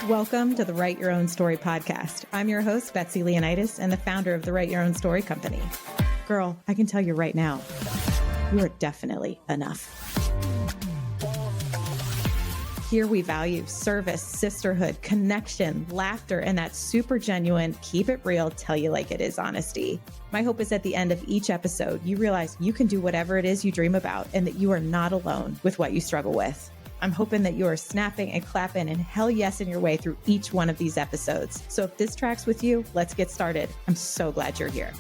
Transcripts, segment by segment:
Welcome to the Write Your Own Story podcast. I'm your host, Betsy Leonidas, and the founder of the Write Your Own Story company. Girl, I can tell you right now, you are definitely enough. Here we value service, sisterhood, connection, laughter, and that super genuine, keep it real, tell you like it is honesty. My hope is at the end of each episode, you realize you can do whatever it is you dream about and that you are not alone with what you struggle with. I'm hoping that you are snapping and clapping and hell yes in your way through each one of these episodes. So if this tracks with you, let's get started. I'm so glad you're here.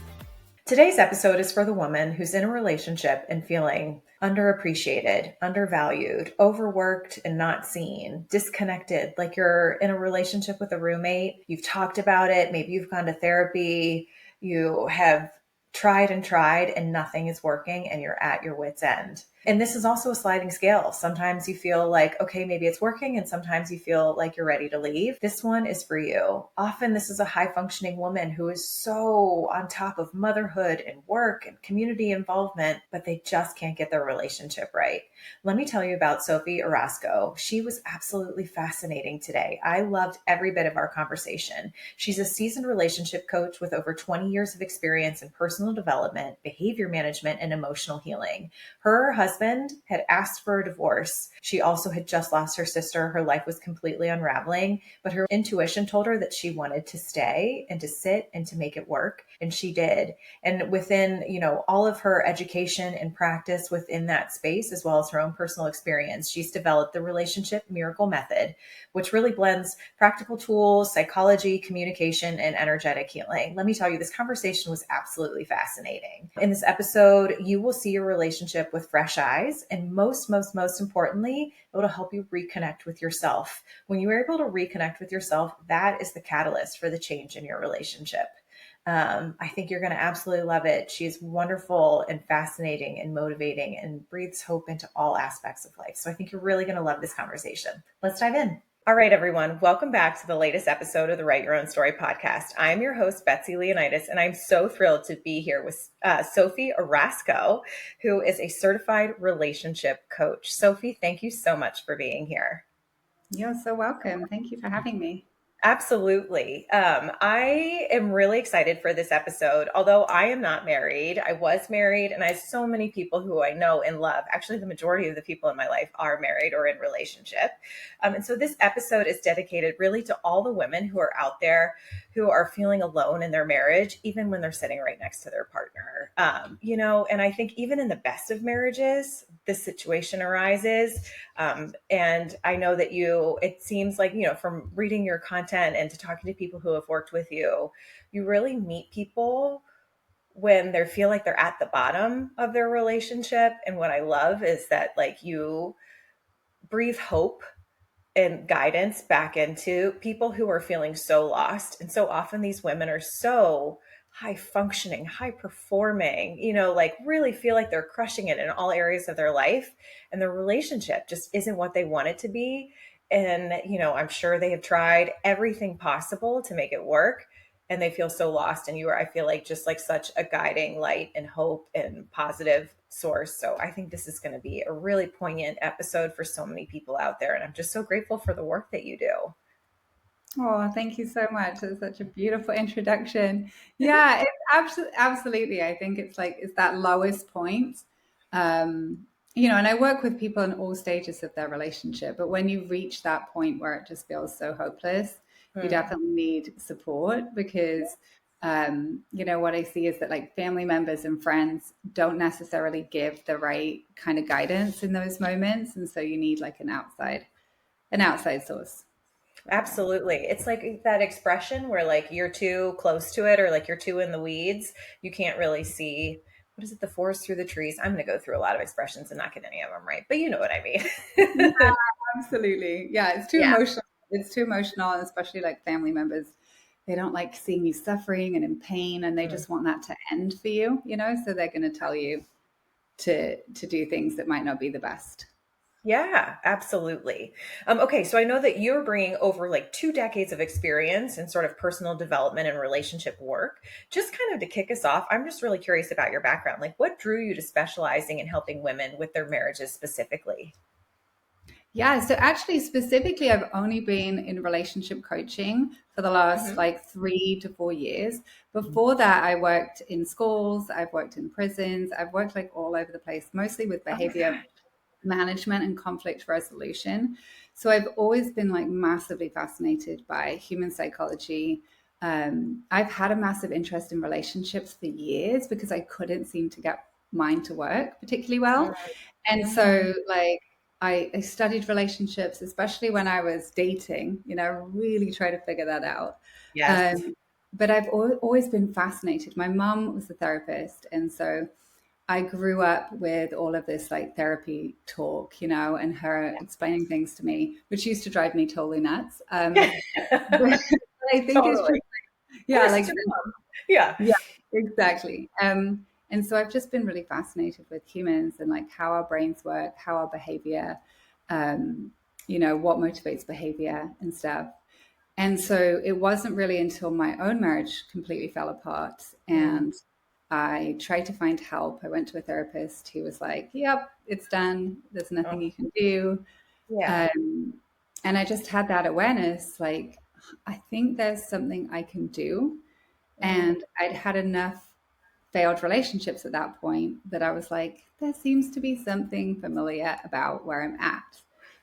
Today's episode is for the woman who's in a relationship and feeling underappreciated, undervalued, overworked and not seen, disconnected, like you're in a relationship with a roommate. You've talked about it. Maybe you've gone to therapy. You have tried and nothing is working and you're at your wit's end. And this is also a sliding scale. Sometimes you feel like, okay, maybe it's working. And sometimes you feel like you're ready to leave. This one is for you. Often this is a high functioning woman who is so on top of motherhood and work and community involvement, but they just can't get their relationship right. Let me tell you about Sophie Orozco. She was absolutely fascinating today. I loved every bit of our conversation. She's a seasoned relationship coach with over 20 years of experience in personal development, behavior management, and emotional healing. Her husband had asked for a divorce. She also had just lost her sister. Her life was completely unraveling, but her intuition told her that she wanted to stay and to sit and to make it work. And she did. And within, all of her education and practice within that space, as well as her own personal experience, she's developed the Relationship Miracle Method, which really blends practical tools, psychology, communication, and energetic healing. Let me tell you, this conversation was absolutely fascinating. In this episode, you will see your relationship with fresh eyes. And most importantly, it will help you reconnect with yourself. When you are able to reconnect with yourself, that is the catalyst for the change in your relationship. I think you're going to absolutely love it. She's wonderful and fascinating and motivating and breathes hope into all aspects of life. So I think you're really going to love this conversation. Let's dive in. All right, everyone. Welcome back to the latest episode of the Write Your Own Story podcast. I'm your host, Betsy Leonidas, and I'm so thrilled to be here with Sophie Orozco, who is a certified relationship coach. Sophie, thank you so much for being here. You're so welcome. Thank you for having me. Absolutely. I am really excited for this episode. Although I am not married, I was married, and I have so many people who I know and love. Actually, the majority of the people in my life are married or in relationship. And so this episode is dedicated really to all the women who are out there who are feeling alone in their marriage, even when they're sitting right next to their partner. And I think even in the best of marriages, this situation arises. And I know that it seems like, from reading your content and to talking to people who have worked with you, you really meet people when they feel like they're at the bottom of their relationship. And what I love is that you breathe hope and guidance back into people who are feeling so lost. And so often these women are so high functioning, high performing, really feel like they're crushing it in all areas of their life. And their relationship just isn't what they want it to be. And, I'm sure they have tried everything possible to make it work. And they feel so lost. And I feel like just like such a guiding light and hope and positive source. So I think this is going to be a really poignant episode for so many people out there. And I'm just so grateful for the work that you do. Oh, thank you so much. It's such a beautiful introduction. Yeah, it's absolutely. I think it's that lowest point. And I work with people in all stages of their relationship. But when you reach that point where it just feels so hopeless, you definitely need support because, what I see is that family members and friends don't necessarily give the right kind of guidance in those moments. And so you need an outside source. Absolutely. It's like that expression where you're too close to it or you're too in the weeds. You can't really see, what is it? The forest through the trees. I'm going to go through a lot of expressions and not get any of them right, but you know what I mean. Yeah, absolutely. Yeah. It's too emotional. It's too emotional. And especially family members, they don't like seeing you suffering and in pain and they just want that to end for you, so they're going to tell you to do things that might not be the best. Yeah, absolutely. Okay, so I know that you're bringing over 2 decades of experience in sort of personal development and relationship work. Just kind of to kick us off, I'm just really curious about your background. What drew you to specializing in helping women with their marriages specifically? Yeah, so actually, specifically, I've only been in relationship coaching for the last Mm-hmm. like 3 to 4 years. Before that, I worked in schools, I've worked in prisons, I've worked like all over the place, mostly with Oh my behavior God. management and conflict resolution. So I've always been like massively fascinated by human psychology. I've had a massive interest in relationships for years because I couldn't seem to get mine to work particularly well. And Mm-hmm. so, like, I studied relationships, especially when I was dating, really try to figure that out. Yes. But I've always been fascinated. My mum was a therapist. And so I grew up with all of this like therapy talk, and her explaining things to me, which used to drive me totally nuts. But I think it's Totally. just, yeah, We're like, such a mom. Yeah. yeah, exactly. And so I've just been really fascinated with humans and like how our brains work, how our behavior, um, what motivates behavior and stuff. And so it wasn't really until my own marriage completely fell apart Mm. and I tried to find help. I went to a therapist who was like, yep, it's done. There's Oh, nothing you can do. yeah. Um, and I just had that awareness like, I think there's something I can do. Mm. And I'd had enough failed relationships at that point that I was like, there seems to be something familiar about where I'm at,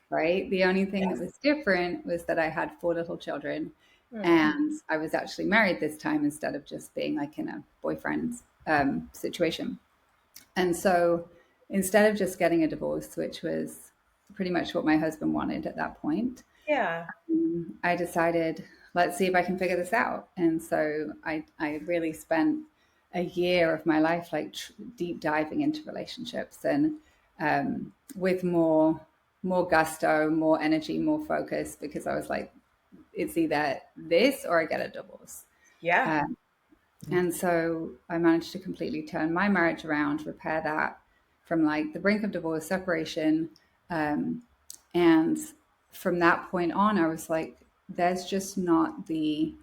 right? The only thing that Yes. was different was that I had 4 little children Mm. and I was actually married this time instead of just being like in a boyfriend situation. And so instead of just getting a divorce, which was pretty much what my husband wanted at that point, Yeah. I decided, let's see if I can figure this out. And so I really spent a year of my life like deep diving into relationships and with more gusto, more energy, more focus because I was like, it's either this or I get a divorce. Yeah. Um, and so I managed to completely turn my marriage around, repair that from like the brink of divorce, separation. Um, and from that point on, I was like, there's just not the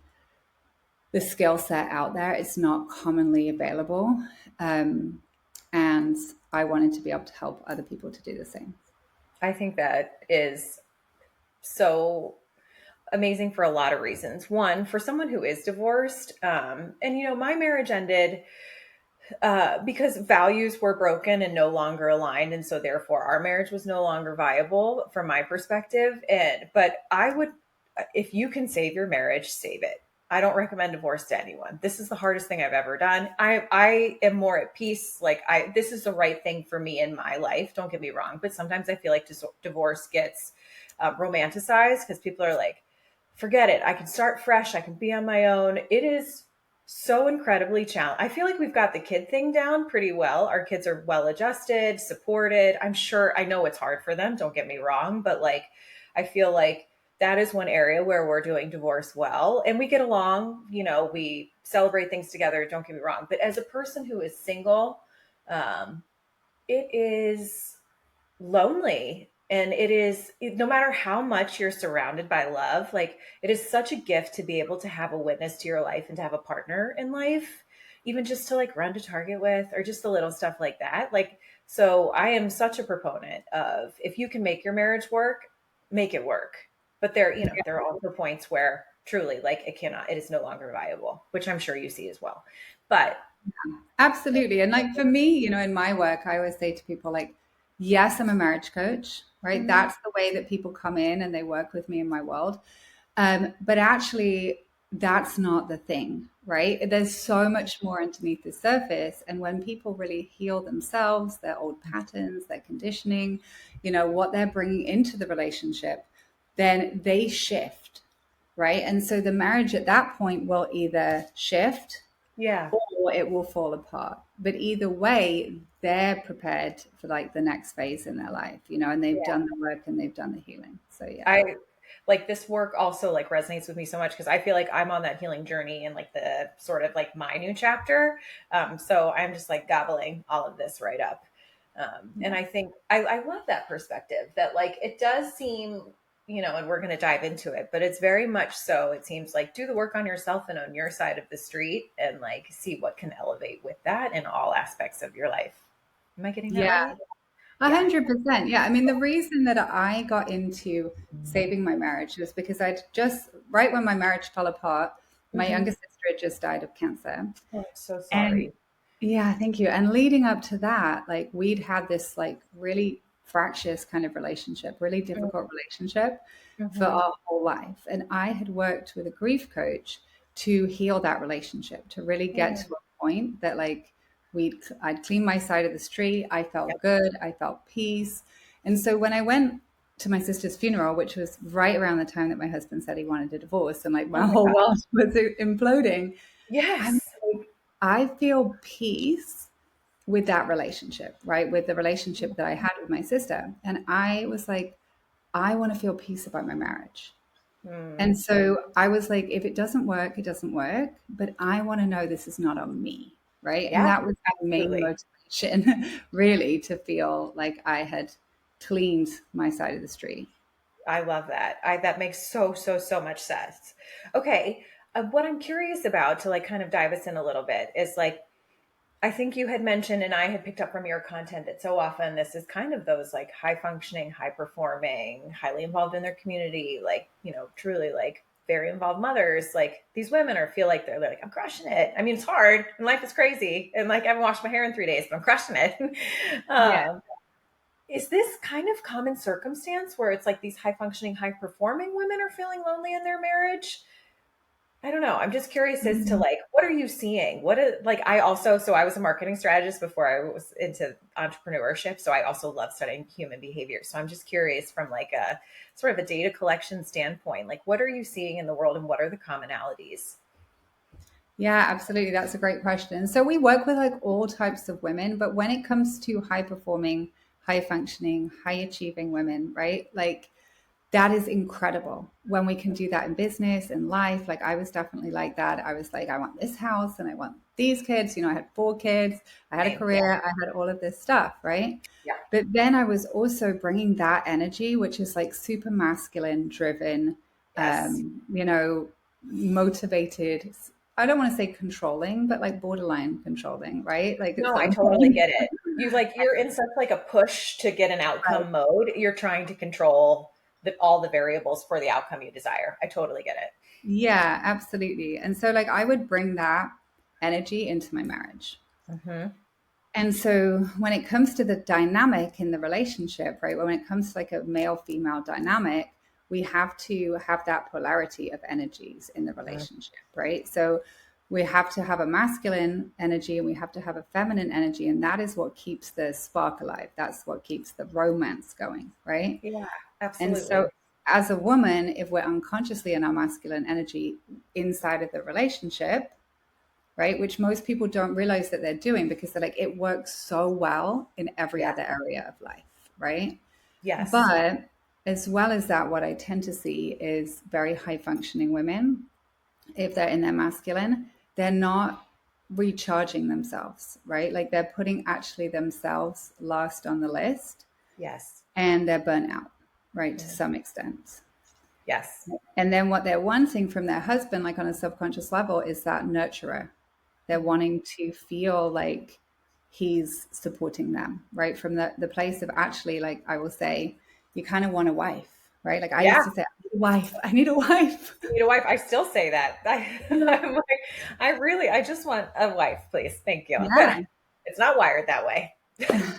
skill set out there. It's not commonly available. Um, and I wanted to be able to help other people to do the same. I think that is so amazing for a lot of reasons. One, for someone who is divorced, and my marriage ended because values were broken and no longer aligned, and so therefore our marriage was no longer viable from my perspective. But I would, if you can save your marriage, save it. I don't recommend divorce to anyone. This is the hardest thing I've ever done. I am more at peace. Like this is the right thing for me in my life. Don't get me wrong, but sometimes I feel like divorce gets romanticized because people are like, forget it. I can start fresh. I can be on my own. It is so incredibly challenging. I feel like we've got the kid thing down pretty well. Our kids are well adjusted, supported. I know it's hard for them, don't get me wrong, but like I feel like that is one area where we're doing divorce well and we get along, we celebrate things together, don't get me wrong. But as a person who is single, um, it is lonely, and it is, no matter how much you're surrounded by love, like it is such a gift to be able to have a witness to your life and to have a partner in life, even just to like run to Target with, or just the little stuff like that. Like, so I am such a proponent of, if you can make your marriage work, make it work. But there are also points where truly like it is no longer viable, which I'm sure you see as well. But Absolutely. And like for me, in my work, I always say to people, like, yes, I'm a marriage coach, right? mhm, That's the way that people come in and they work with me in my world. But actually, that's not the thing, right? There's so much more underneath the surface. And when people really heal themselves, their old patterns, their conditioning, what they're bringing into the relationship, then they shift, right? And so the marriage at that point will either shift yeah. or it will fall apart. But either way, they're prepared for like the next phase in their life, and they've done the work and they've done the healing. So yeah. I like this work also like resonates with me so much because I feel like I'm on that healing journey and like the sort of like my new chapter. So I'm just like gobbling all of this right up. And I think I love that perspective that like it does seem, and we're going to dive into it, but it's very much so. It seems like do the work on yourself and on your side of the street and like see what can elevate with that in all aspects of your life. Am I getting that Yeah. right? Yeah. 100%. Yeah. I mean, the reason that I got into saving my marriage was because I'd just, right when my marriage fell apart, my Mm-hmm. younger sister had just died of cancer. Oh, I'm so And sorry. yeah, thank you. And leading up to that, like we'd had this like really fractious kind of relationship, really difficult relationship for Mm-hmm. our whole life. And I had worked with a grief coach to heal that relationship, to really get to a point that like I'd cleaned my side of the street. I Yep. felt good. I felt peace. And so when I went to my sister's funeral, which was right around the time that my husband said he wanted a divorce and like Oh my my whole God. world was imploding, I'm Yes. like, I feel peace with that relationship, right? With the relationship that I had with my sister. And I was like, I want to feel peace about my marriage. Mm. And so I was like, if it doesn't work, it doesn't work. But I want to know this is not on me, right? And Yeah, that was my main absolutely. motivation, really, to feel like I had cleaned my side of the street. I love that. That makes so much sense. Okay. What I'm curious about to like kind of dive us in a little bit is like, I think you had mentioned, and I had picked up from your content that so often this is kind of those like high functioning, high performing, highly involved in their community, like, truly like very involved mothers. Like these women feel like they're like, I'm crushing it. I mean, it's hard and life is crazy. And like, I haven't washed my hair in 3 days, but I'm crushing it. Yeah. um, is this kind of common circumstance where it's like these high functioning, high performing women are feeling lonely in their marriage? I don't know. I'm just curious as to Mhm. like, what are you seeing? What is like, so I was a marketing strategist before I was into entrepreneurship. So I also love studying human behavior. So I'm just curious from like a sort of a data collection standpoint, like what are you seeing in the world and what are the commonalities? Yeah, absolutely. That's a great question. So we work with like all types of women, but when it comes to high performing, high functioning, high achieving women, right? Like that is incredible when we can do that in business and life. Like I was definitely like that. I was like, I want this house and I want these kids. I had 4 kids, I had a Same. Yeah. career, I had all of this stuff, right? Yeah. But then I was also bringing that energy, which is like super masculine, driven, Yes. you know, motivated. I don't want to say controlling, but like borderline controlling, right? Like at No, I some totally point. get it. You're in such like a push to get an outcome mode. You're trying to control all the variables for the outcome you desire. I totally get it. Yeah, absolutely. And so like I would bring that energy into my marriage. Mm-hmm. And so when it comes to the dynamic in the relationship, right, when it comes to like a male female dynamic, we have to have that polarity of energies in the relationship, right? So we have to have a masculine energy and we have to have a feminine energy. And that is what keeps the spark alive. That's what keeps the romance going, right? Yeah, And so absolutely. as a woman, if we're unconsciously in our masculine energy inside of the relationship, right? Which most people don't realize that they're doing because they're like, it works so well in every Yeah. other area of life, right? Yes. But as well as that, what I tend to see is very high functioning women, if they're in their masculine, they're not recharging themselves, right? Like they're putting actually themselves last on the list Yes. and they're burnt out, right? To Mm. some extent. Yes. And then what they're wanting from their husband, like on a subconscious level, is that nurturer. They're wanting to feel like he's supporting them, right? From the place of actually, like I will say, you kind of want a wife, right? Like I Yeah. used to say, I need a wife. I need a wife. You need a wife. I still say that. I'm like, I just want a wife, please. Thank you. But Yeah. it's not wired that way. Yeah.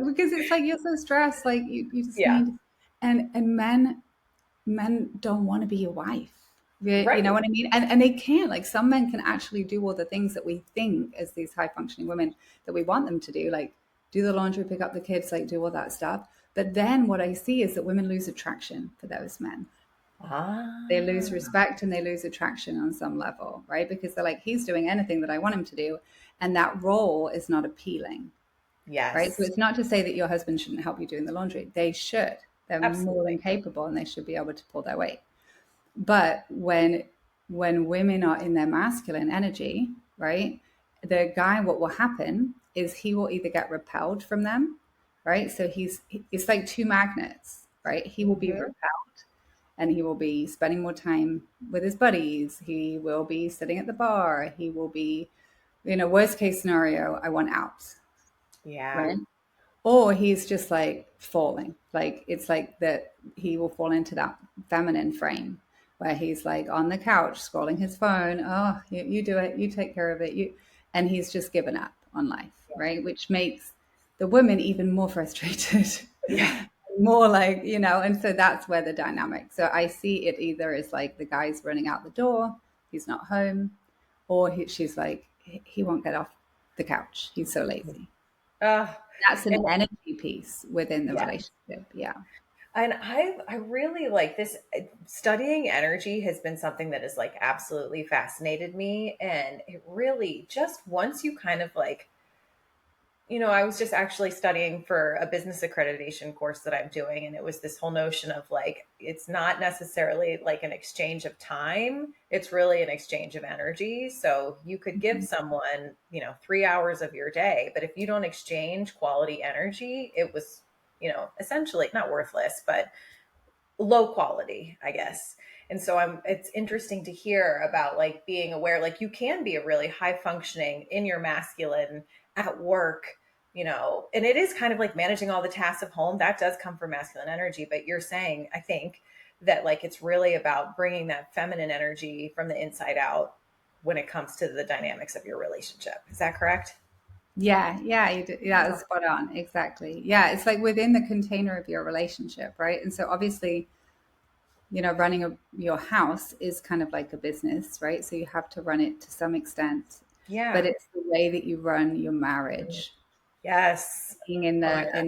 Because it's like you're so stressed. Like you just Yeah. need and men don't want to be your wife. You know Right. what I mean? And they can't. Like some men can actually do all the things that we think as these high functioning women that we want them to do, like do the laundry, pick up the kids, like do all that stuff. But then what I see is that women lose attraction for those men. They lose Ah, respect and they lose attraction on some level, right? Because they're like, he's doing anything that I want him to do. And that role is not appealing, right? So yes. it's not to say that your husband shouldn't help you doing the laundry. They should. They're more than Absolutely. capable and they should be able to pull their weight. But when women are in their masculine energy, right, the guy, what will happen is he will either get repelled from them, right? So it's like two magnets, right? He will be Hmm. repelled and he will be spending more time with his buddies. He will be sitting at the bar. He will be, worst case scenario, I want out. Yeah. right? Or he's just like falling. Like it's like that he will fall into that feminine frame where he's like on the couch scrolling his phone. Oh, you do it, you take care of it. And he's just given up on life, right? Which makes the women even more frustrated. Yeah. More like, and so that's where the dynamic. So I see it either as like the guy's running out the door, he's not home, or she's like, he won't get off the couch. He's so lazy. Uh, That's an and energy piece within the yeah. relationship. Yeah. And I really like this. Studying energy has been something that has like absolutely fascinated me. And it really just once you kind of like, I was just actually studying for a business accreditation course that I'm doing. And it was this whole notion of like, it's not necessarily like an exchange of time, it's really an exchange of energy. So you could give Mhm. someone, 3 hours of your day, but if you don't exchange quality energy, it was, essentially not worthless, but low quality, I guess. And so it's interesting to hear about like being aware, like you can be a really high functioning in your masculine at work, and it is kind of like managing all the tasks of home. That does come from masculine energy. But you're saying, I think that like it's really about bringing that feminine energy from the inside out when it comes to the dynamics of your relationship. Is that correct? Yeah. Yeah. Yeah. It's spot on. Exactly. Yeah. It's like within the container of your relationship. Right. And so obviously, running your house is kind of like a business, right? So you have to run it to some extent, but Yeah. it's the way that you run your marriage, Yes. being in Oh my the God.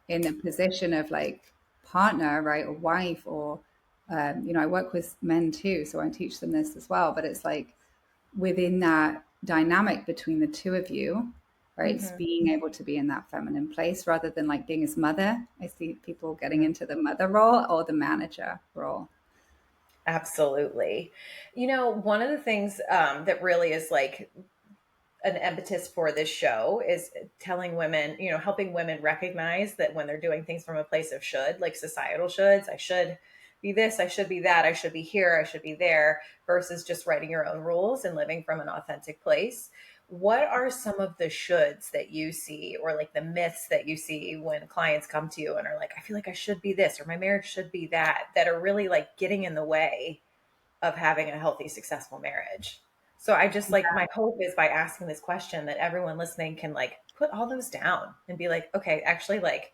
in the position of like partner, right, or wife, or I work with men too, so I teach them this as well. But it's like within that dynamic between the two of you, right? It's Mhm. being able to be in that feminine place rather than like being his mother. I see people getting into the mother role or the manager role. Absolutely. One of the things that really is like an impetus for this show is telling women, helping women recognize that when they're doing things from a place of should, like societal shoulds, I should be this, I should be that, I should be here, I should be there, versus just writing your own rules and living from an authentic place. What are some of the shoulds that you see, or like the myths that you see when clients come to you and are like, I feel like I should be this, or my marriage should be that, that are really like getting in the way of having a healthy, successful marriage? So I just like, my hope is by asking this question that everyone listening can like put all those down and be like, okay, actually, like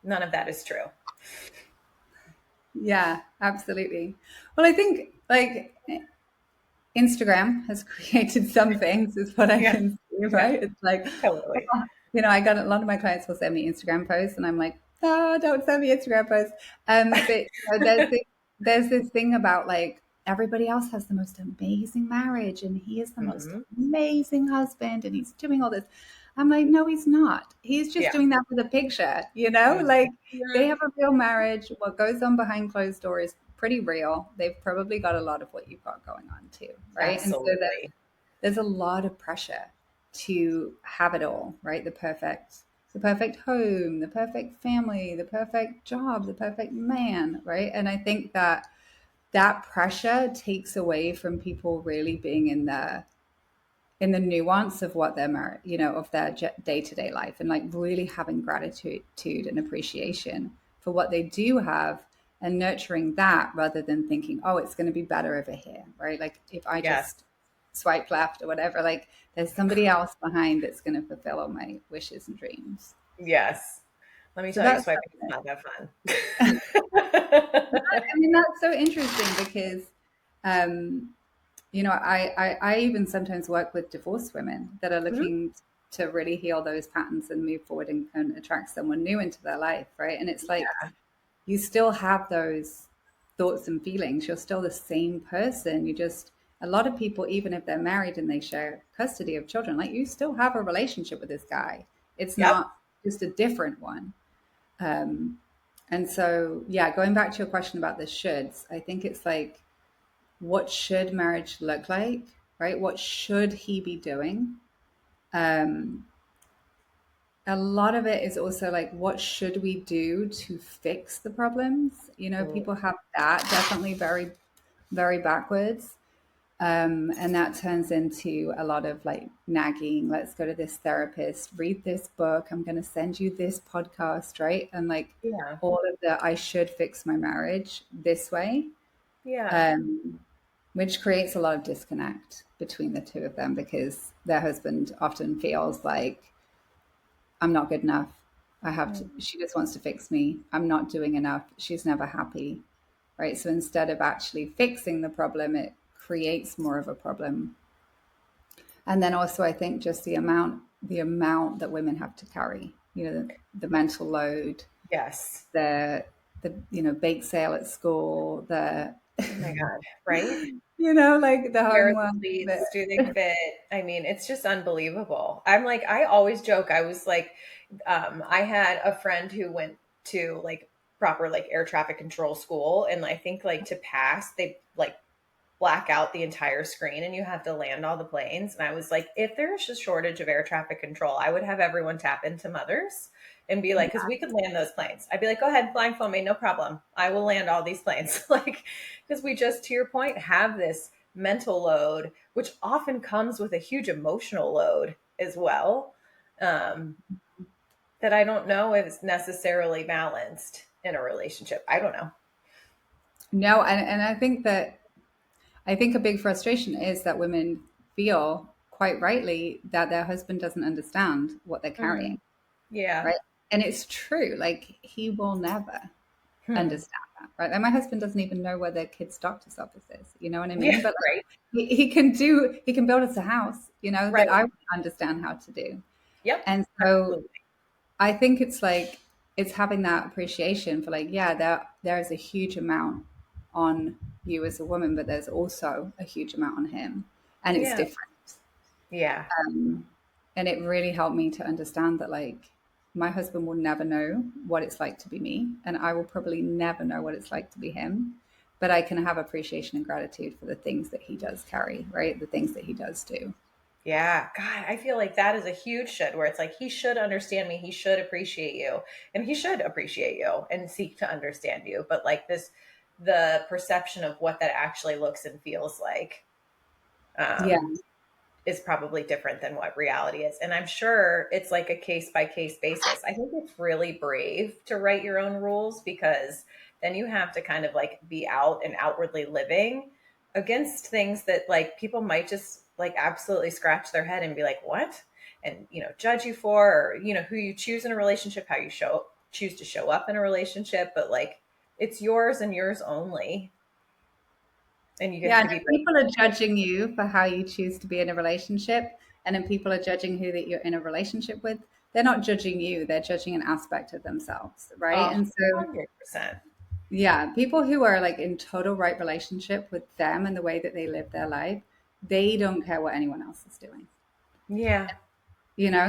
none of that is true. Yeah, absolutely. Well, I think like Instagram has created some things, is what I Yeah. can see, Yeah. right? It's like, Totally. I got a lot of my clients will send me Instagram posts, and I'm like, oh, don't send me Instagram posts. But there's this thing about like everybody else has the most amazing marriage, and he is the most Hmm. amazing husband, and he's doing all this. I'm like, no, he's not. He's just Yeah. doing that for the picture, Like they Mhm. have a real marriage. What goes on behind closed doors is pretty real. They've probably got a lot of what you've got going on too, right? And so Absolutely. there's a lot of pressure to have it all, right? The perfect home, the perfect family, the perfect job, the perfect man, right? And I think that that pressure takes away from people really being in the nuance of what they're married, of their day-to-day life, and like really having gratitude and appreciation for what they do have, and nurturing that rather than thinking, oh, it's going to be better over here, right? Like if I Yes. just swipe left or whatever, like there's somebody else behind that's going to fulfill all my wishes and dreams. Yes. Let me So tell you, that's swiping is not that I mean, that's so interesting because um I even sometimes work with divorced women that are fun. looking to really heal those patterns and move forward, and attract someone new into their life, right? And it's like you still have those thoughts and feelings. You're still the same person. You just, a lot of people, even if they're married and they share custody of children, like you still have a relationship with this guy. It's Yep. not just a different one. Um, and so, yeah, going back to your question about the shoulds, I think it's like, what should marriage look like, right? What should he be doing? Um, a lot of it is also like, what should we do to fix the problems? Mm. People have that definitely very, very backwards. And that turns into a lot of like nagging. Let's go to this therapist, read this book. I'm going to send you this podcast, right? And like Yeah. all of the I should fix my marriage this way, Yeah. um, which creates a lot of disconnect between the two of them because their husband often feels like I'm not good enough. I have to, she just wants to fix me. I'm not doing enough. She's never happy, right? So instead of actually fixing the problem, it creates more of a problem. And then also, I think just the amount that women have to carry, the mental load, Yes. the bake sale at school, Oh my God. Right? like the Where are homework. the pleats? Do they fit? I mean, it's just unbelievable. I'm like, I always joke. I was like, I had a friend who went to like proper like air traffic control school, and I think like to pass, they like black out the entire screen and you have to land all the planes. And I was like, if there's a shortage of air traffic control, I would have everyone tap into mothers and be like, because we could land those planes. I'd be like, go ahead, blindfold me, no problem. I will land all these planes. Like, because we just, to your point, have this mental load, which often comes with a huge emotional load as well. That I don't know if it's necessarily balanced in a relationship. I don't know. No, and I think a big frustration is that women feel quite rightly that their husband doesn't understand what they're Mm, carrying, yeah. right? And it's true. Like he will never Hmm. understand that, right? And my husband doesn't even know where their kid's doctor's office is. You know what I Yeah. mean? But Right. like, he can build us a house, that Right. I would understand how to do. Yep. And so Absolutely. I think it's like it's having that appreciation for like, yeah, there is a huge amount on you as a woman, but there's also a huge amount on him, and it's Yeah. different. Yeah. And it really helped me to understand that like my husband will never know what it's like to be me, and I will probably never know what it's like to be him. But I can have appreciation and gratitude for the things that he does carry, right? The things that he does do. Yeah. God, I feel like that is a huge should where it's like he should understand me, he should appreciate you, and he should appreciate you and seek to understand you. But like this, the perception of what that actually looks and feels like Yeah. um, is probably different than what reality is. And I'm sure it's like a case by case basis. I think it's really brave to write your own rules because then you have to kind of like be out and outwardly living against things that like people might just like absolutely scratch their head and be like, what? And, judge you for, or, who you choose in a relationship, how you choose to show up in a relationship. But like, it's yours and yours only. And you Yeah, get and to be if brave. people are judging you for how you choose to be in a relationship, and then people are judging who that you're in a relationship with, they're not judging you, they're judging an aspect of themselves, right? Oh, And so, 100%. yeah, people who are like in total right relationship with them and the way that they live their life, they don't care what anyone else is doing. Yeah.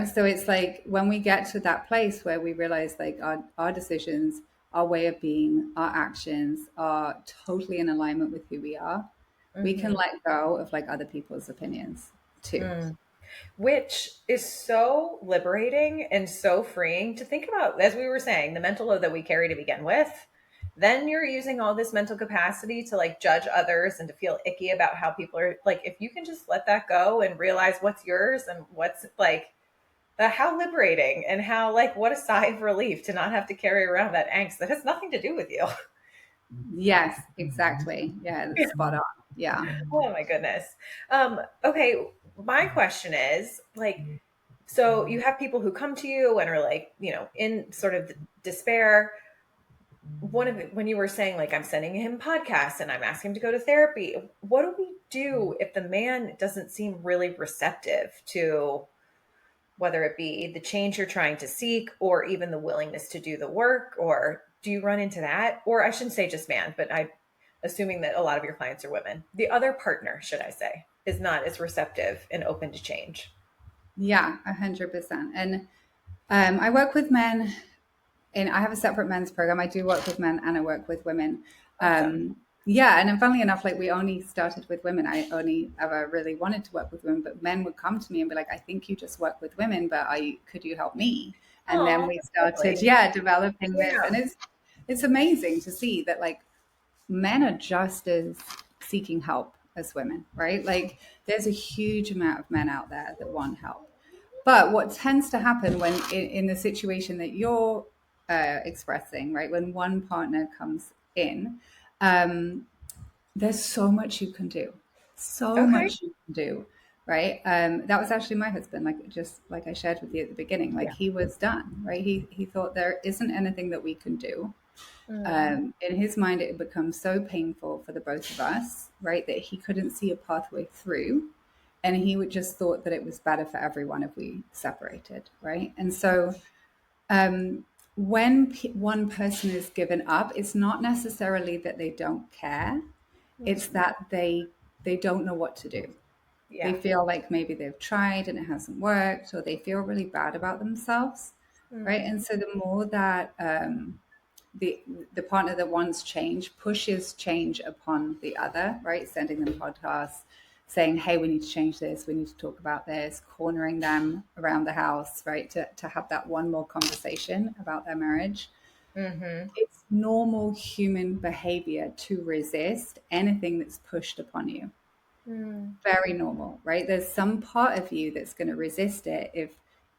So it's like when we get to that place where we realize like our decisions, our way of being, our actions are totally in alignment with who we are, we can Hmm. let go of like other people's opinions too. Which is so liberating and so freeing to think about, as we were saying, the mental load that we carry to begin with. Then you're using all this mental capacity to like judge others and to feel icky about how people are like, if you can just let that go and realize what's yours and what's like, how liberating and how like, what a sigh of relief to not have to carry around that angst that has nothing to do with you. Yes, exactly. Yeah, that's spot on. Yeah. Oh my goodness. Okay. My question is like, so you have people who come to you and are like, in sort of despair. When you were saying like, I'm sending him podcasts and I'm asking him to go to therapy, what do we do if the man doesn't seem really receptive to whether it be the change you're trying to seek or even the willingness to do the work? Or do you run into that? Or I shouldn't say just man, but I assuming that a lot of your clients are women. The other partner, should I say, is not as receptive and open to change. Yeah, 100%. And I work with men, and I have a separate men's program. I do work with men and I work with women. Awesome. Yeah, and then funnily enough, like we only started with women. I only ever really wanted to work with women, but men would come to me and be like, "I think you just work with women, but could you help me?" And then Oh, we that's started, lovely. yeah, developing this, Yeah. and it's amazing to see that like men are just as seeking help as women, right? Like there's a huge amount of men out there that want help. But what tends to happen when in the situation that you're expressing, right, when one partner comes in, um, there's so much you can do, so Okay. much you can do, right? That was actually my husband, like just like I shared with you at the beginning, like Yeah. he was done, right? He thought there isn't anything that we can do. Mm. In his mind, it had become so painful for the both of us, right, that he couldn't see a pathway through. And he would just thought that it was better for everyone if we separated, right? And so um, when one person is given up, it's not necessarily that they don't care. It's Mm. that they don't know what to do. They Yeah. feel like maybe they've tried and it hasn't worked, or they feel really bad about themselves, right? Mm. And so the more that the the partner that wants change pushes change upon the other, right? Sending them podcasts, saying, "Hey, we need to change this. We need to talk about this." Cornering them around the house, right? To have that one more conversation about their marriage. Mm-hmm. It's normal human behavior to resist anything that's pushed upon you. Mm. Very normal, right? There's some part of you that's going to resist it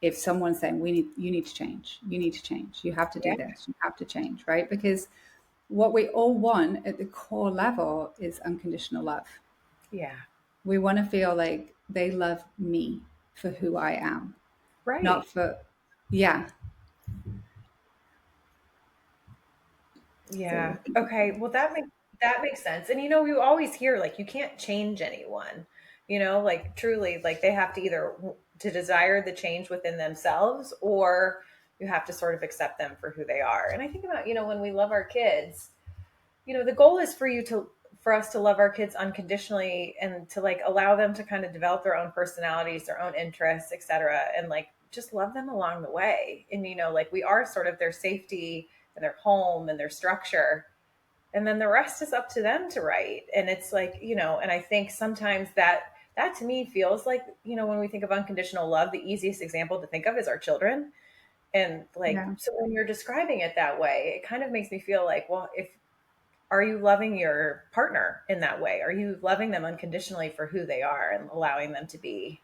if someone's saying you need to change, you need to change, you have to Yeah. do this, you have to change, right? Because what we all want at the core level is unconditional love. Yeah. We want to feel like they love me for who I am, not Right. for, yeah. Yeah. So Okay. Well, that makes sense. And you always hear like you can't change anyone. Like truly, like they have to either to desire the change within themselves, or you have to sort of accept them for who they are. And I think about, when we love our kids, the goal is for us to love our kids unconditionally and to like allow them to kind of develop their own personalities, their own interests, etc., and like just love them along the way. And like we are sort of their safety and their home and their structure, and then the rest is up to them to write. And it's like, and I think sometimes that to me feels like, when we think of unconditional love, the easiest example to think of is our children. And like, yeah. so when you're describing it that way, it kind of makes me feel like, well, if are you loving your partner in that way? Are you loving them unconditionally for who they are and allowing them to be?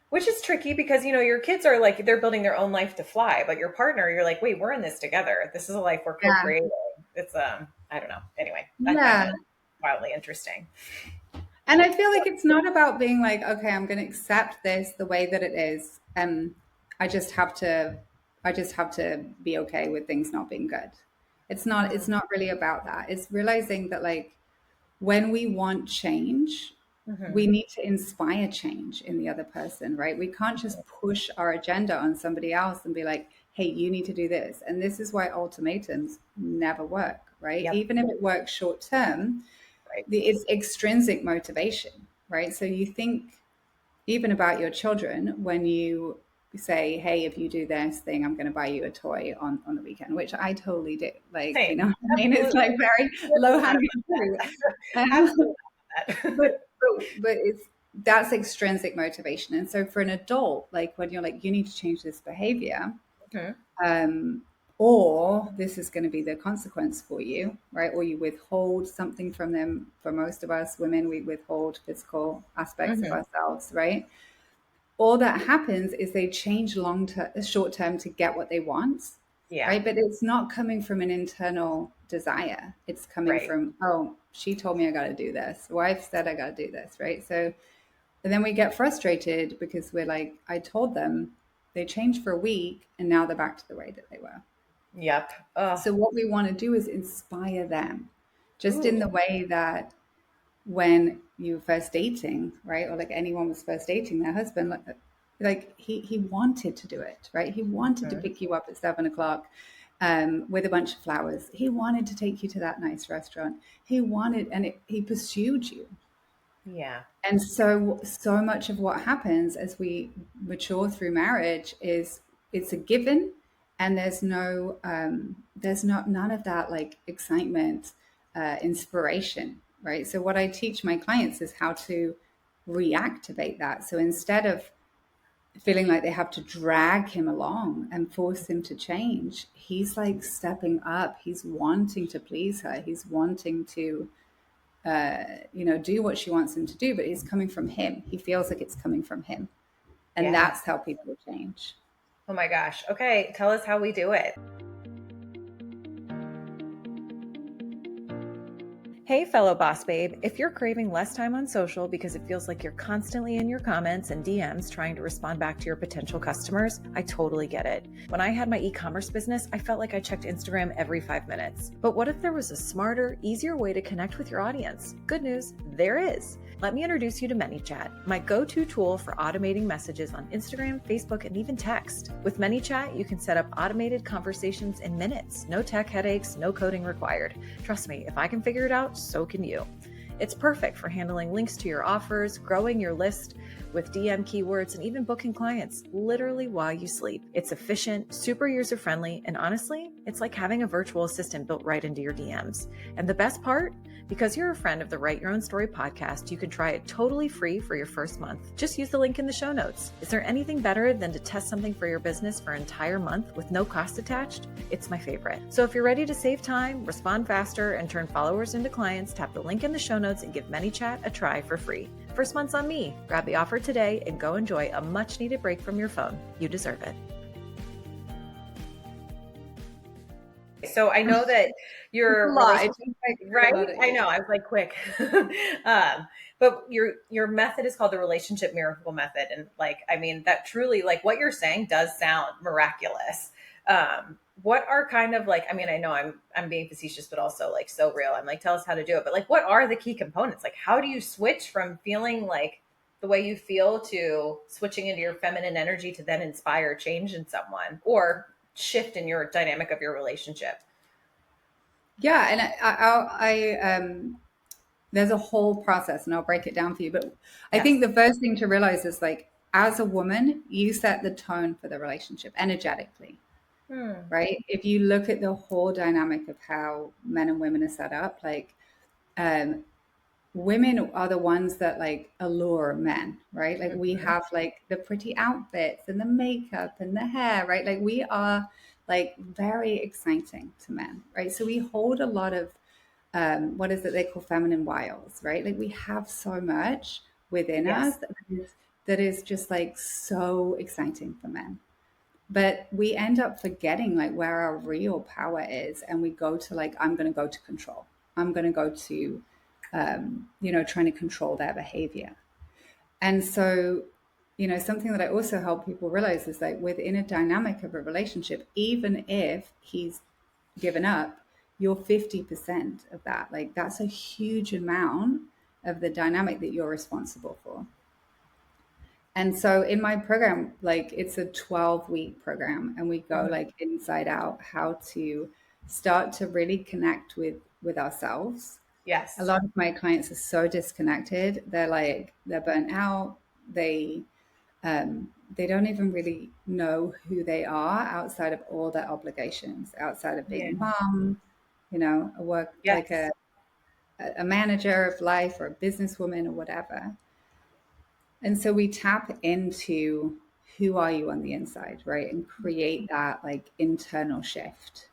Which is tricky because your kids are like they're building their own life to fly, but your partner, you're like, wait, we're in this together. This is a life we're Yeah. co-creating. It's I don't know. Anyway, I find Yeah. that wildly interesting. And I feel like it's not about being like, okay, I'm going to accept this the way that it is. I just have to, I just have to be okay with things not being good. It's Mm-hmm. not really about that. It's realizing that like when we want change, we Mm-hmm. need to inspire change in the other person, right? We can't just push our agenda on somebody else and be like, hey, you need to do this. And this is why ultimatums never work, right? Yep. Even if it works short term, Right. it's extrinsic motivation, right? So you think even about your children when you say, hey, if you do this thing, I'm going to buy you a toy on the weekend, which I totally do. Like, you Same. know what I mean? It's Absolutely. like very low hanging fruit. Absolutely. but, but it's, that's extrinsic motivation. And so for an adult, like when you're like, you need to change this behavior, Mm-hmm. um, or this is going to be the consequence for you, right? Or you withhold something from them. For most of us women, we withhold physical aspects of Mm-hmm. ourselves, right? All that happens is they change short term to get what they want, Yeah. right? But it's not coming from an internal desire. It's coming Right. from, oh, she told me I got to do this. Wife said I got to do this, right? So and then we get frustrated because we're like, I told them they changed for a week and now they're back to the way that they were. Yep. Oh. So what we want to do is inspire them just Ooh. in the way that when you were first dating, right? Or like anyone was first dating their husband, like he wanted to do it, right? He wanted to Mhm. pick you up at 7 o'clock with a bunch of flowers. He wanted to take you to that nice restaurant. He wanted, and he pursued you. Yeah. And so much of what happens as we mature through marriage is it's a given, and there's not none of that like excitement, inspiration, right? So what I teach my clients is how to reactivate that. So instead of feeling like they have to drag him along and force him to change, he's like stepping up. He's wanting to please her. He's wanting to do what she wants him to do, but it's coming from him. He feels like it's coming from him. And Yeah. that's how people change. Oh my gosh. Okay. Tell us how we do it. Hey, fellow boss babe, if you're craving less time on social because it feels like you're constantly in your comments and DMs trying to respond back to your potential customers, I totally get it. When I had my e-commerce business, I felt like I checked Instagram every 5 minutes. But what if there was a smarter, easier way to connect with your audience? Good news, there is. Let me introduce you to ManyChat, my go-to tool for automating messages on Instagram, Facebook, and even text. With ManyChat, you can set up automated conversations in minutes. No tech headaches, no coding required. Trust me, if I can figure it out, so can you. It's perfect for handling links to your offers, growing your list with DM keywords, and even booking clients literally while you sleep. It's efficient, super user-friendly, and honestly, it's like having a virtual assistant built right into your DMs. And the best part? Because you're a friend of the Write Your Own Story podcast, you can try it totally free for your first month. Just use the link in the show notes. Is there anything better than to test something for your business for an entire month with no cost attached? It's my favorite. So if you're ready to save time, respond faster, and turn followers into clients, tap the link in the show notes and give ManyChat a try for free. First month's on me. Grab the offer today and go enjoy a much needed break from your phone. You deserve it. So I know that your relationship, right? I know. I was like, quick. But your method is called the Relationship Miracle Method, and like, I mean, that truly, like, what you're saying does sound miraculous. What are kind of like, I mean, I know I'm being facetious, but also like so real. I'm like, tell us how to do it. But like, what are the key components? Like, how do you switch from feeling like the way you feel to switching into your feminine energy to then inspire change in someone or shift in your dynamic of your relationship? Yeah, and I there's a whole process, and I'll break it down for you. But I think the first thing to realize is, like, as a woman, you set the tone for the relationship energetically, right? If you look at the whole dynamic of how men and women are set up, like, women are the ones that like allure men, right? Like we have like the pretty outfits and the makeup and the hair, right? Like we are like very exciting to men, right? So we hold a lot of what is it they call feminine wiles, right? Like we have so much within us that is just like so exciting for men. But we end up forgetting like where our real power is, and we go to like, I'm going to go to control. I'm going to go to trying to control their behavior. And so, something that I also help people realize is like within a dynamic of a relationship, even if he's given up, you're 50% of that. Like that's a huge amount of the dynamic that you're responsible for. And so in my program, like it's a 12-week program, and we go like inside out how to start to really connect with ourselves. Yes. A lot of my clients are so disconnected. They're burnt out. They don't even really know who they are outside of all their obligations, outside of being a mom, a work like a manager of life or a businesswoman or whatever. And so we tap into who are you on the inside, right? And create that like internal shift.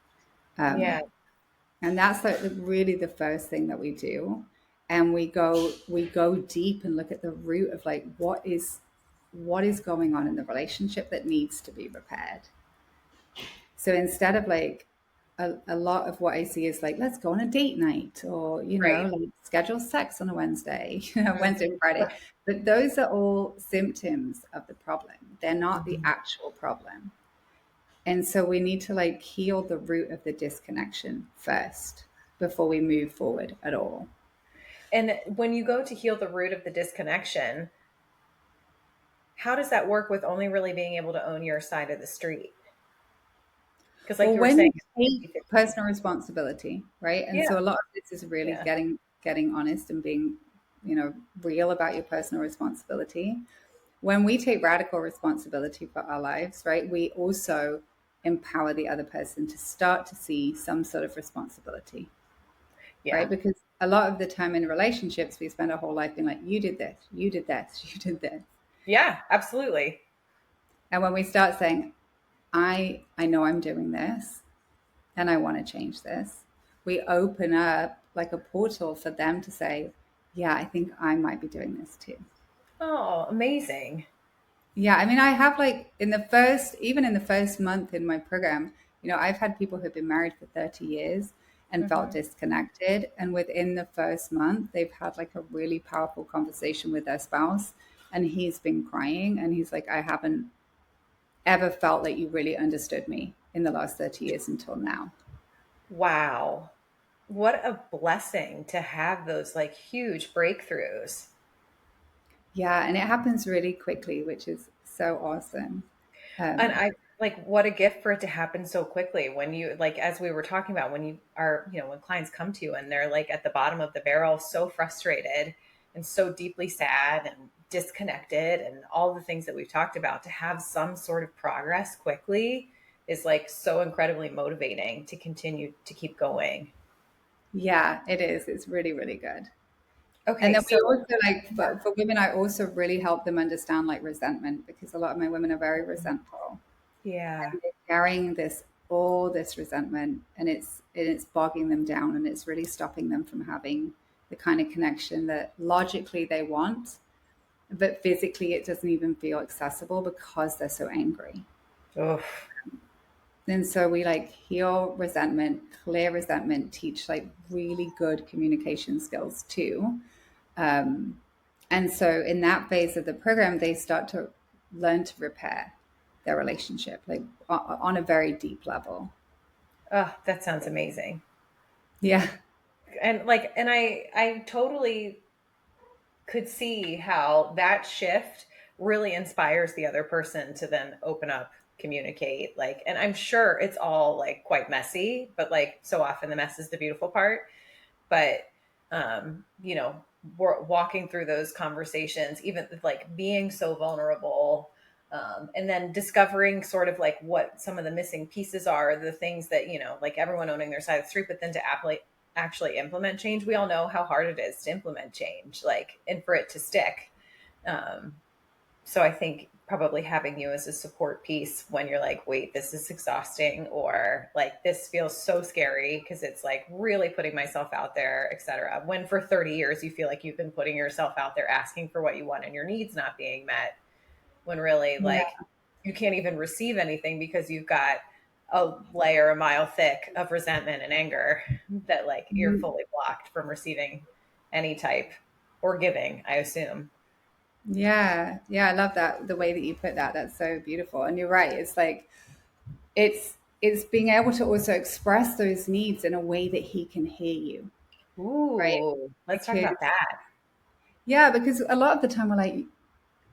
And that's like really the first thing that we do. And we go deep and look at the root of like what is going on in the relationship that needs to be repaired. So instead of like a lot of what I see is like, let's go on a date night, or like schedule sex on a Wednesday, Wednesday and Friday. But those are all symptoms of the problem. They're not the actual problem. And so we need to like heal the root of the disconnection first before we move forward at all. And when you go to heal the root of the disconnection, how does that work with only really being able to own your side of the street? Because like you were saying, you take personal responsibility, right? And so a lot of this is really getting honest and being, real about your personal responsibility. When we take radical responsibility for our lives, right, we also empower the other person to start to see some sort of responsibility, right? Because a lot of the time in relationships, we spend our whole life being like, you did this, you did this, you did this. Yeah, absolutely. And when we start saying, I know I'm doing this and I want to change this, we open up like a portal for them to say, yeah, I think I might be doing this too. Oh, amazing. Yeah, I mean, I have like even in the first month in my program, I've had people who've been married for 30 years and felt Mhm. disconnected. And within the first month, they've had like a really powerful conversation with their spouse. And he's been crying. And he's like, I haven't ever felt like you really understood me in the last 30 years until now. Wow. What a blessing to have those like huge breakthroughs. Yeah. And it happens really quickly, which is so awesome. And Um, I like what a gift for it to happen so quickly when you like as we were talking about when you are, when clients come to you and they're like at the bottom of the barrel, so frustrated and so deeply sad and disconnected and all the things that we've talked about, to have some sort of progress quickly is like so incredibly motivating to continue to keep going. yeah, it is. It's really, really good. And Okay, then we so also like for women, I also really help them understand like resentment, because a lot of my women are very resentful yeah. and they're carrying all this resentment, and it's bogging them down, and it's really stopping them from having the kind of connection that logically they want, but physically it doesn't even feel accessible because they're so angry. Oof. And so we like heal resentment, clear resentment, teach like really good communication skills too. Um, and so in that phase of the program, they start to learn to repair their relationship, like on a very deep level. Oh, that sounds amazing. Yeah. And I totally could see how that shift really inspires the other person to then open up, communicate, like, and I'm sure it's all like quite messy, but like so often the mess is the beautiful part. But you know, we're walking through those conversations, even like being so vulnerable, and then discovering sort of like what some of the missing pieces are, the things that, like everyone owning their side of the street, but then to actually implement change. We all know how hard it is to implement change, like, and for it to stick. Um, so I think probably having you as a support piece when you're like, wait, this is exhausting, or like this feels so scary because it's like really putting myself out there, etc. When for 30 years you feel like you've been putting yourself out there asking for what you want and your needs not being met, when really Yeah. like you can't even receive anything because you've got a layer a mile thick of resentment and anger that like you're Mhm. fully blocked from receiving any type or giving, I assume. Yeah. Yeah. I love that. The way that you put that. That's so beautiful. And you're right. It's like, it's being able to also express those needs in a way that he can hear you. Right. Ooh, let's talk Because, about that. yeah, because a lot of the time we're like,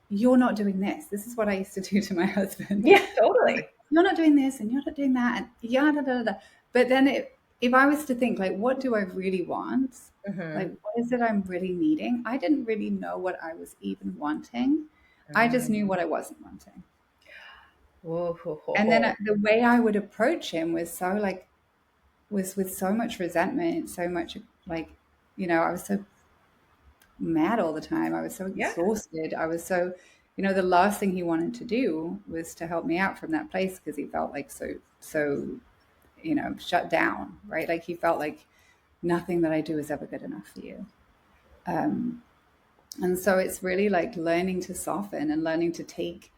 you're not doing this. This is what I used to do to my husband. Yeah, I was like, totally. you're not doing this and you're not doing that. And yada, da, da, da. But then if I was to think, like, what do I really want? Like, Hmm. what is it I'm really needing? I didn't really know what I was even wanting. I just knew what I wasn't wanting. Ooh, ho, ho, And then ho. the way I would approach him was so like, was with so much resentment, so much like, I was so mad all the time. I was so Yeah. exhausted. I was so, the last thing he wanted to do was to help me out from that place, because he felt like so, shut down, right? Like he felt like nothing that I do is ever good enough for you. Um, and so it's really like learning to soften and learning to take